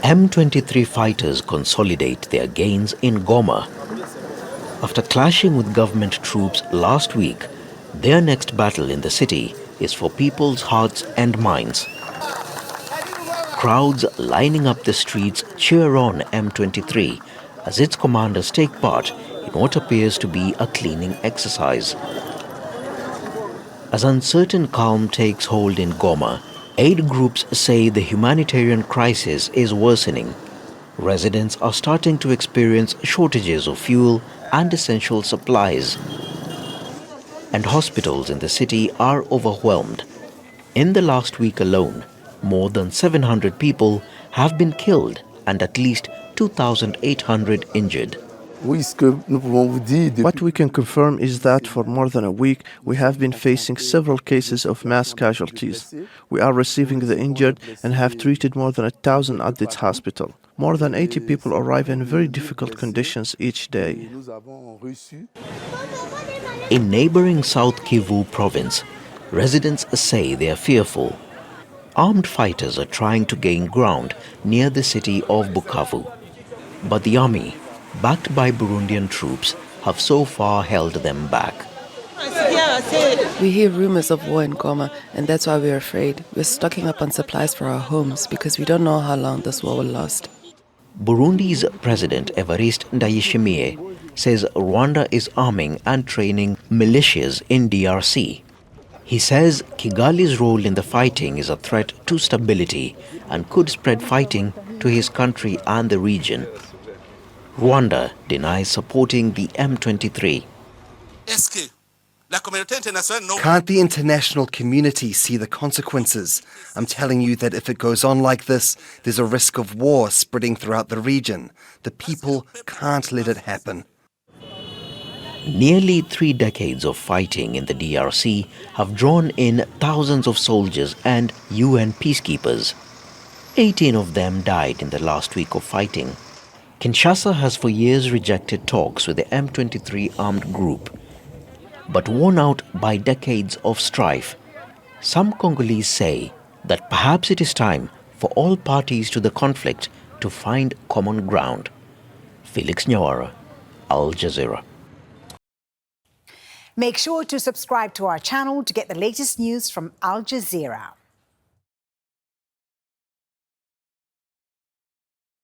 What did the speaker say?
M23 fighters consolidate their gains in Goma. After clashing with government troops last week, their next battle in the city is for people's hearts and minds. Crowds lining up the streets cheer on M23 as its commanders take part in what appears to be a cleaning exercise. As uncertain calm takes hold in Goma, aid groups say the humanitarian crisis is worsening. Residents are starting to experience shortages of fuel and essential supplies. And hospitals in the city are overwhelmed. In the last week alone, more than 700 people have been killed and at least 2,800 injured. What we can confirm is that for more than a week, we have been facing several cases of mass casualties. We are receiving the injured and have treated more than 1,000 at this hospital. More than 80 people arrive in very difficult conditions each day. In neighboring South Kivu province, residents say they are fearful. Armed fighters are trying to gain ground near the city of Bukavu. But the army, backed by Burundian troops, have so far held them back. We hear rumors of war in Goma, and that's why we're afraid. We're stocking up on supplies for our homes because we don't know how long this war will last. Burundi's President Evariste Ndayishimiye says Rwanda is arming and training militias in DRC. He says Kigali's role in the fighting is a threat to stability and could spread fighting to his country and the region. Rwanda denies supporting the M23. Can't the international community see the consequences? I'm telling you that if it goes on like this, there's a risk of war spreading throughout the region. The people can't let it happen. Nearly 3 decades of fighting in the DRC have drawn in thousands of soldiers and UN peacekeepers. 18 of them died in the last week of fighting. Kinshasa has for years rejected talks with the M23 armed group. But worn out by decades of strife, some Congolese say that perhaps it is time for all parties to the conflict to find common ground. Felix Nyawara, Al Jazeera. Make sure to subscribe to our channel to get the latest news from Al Jazeera.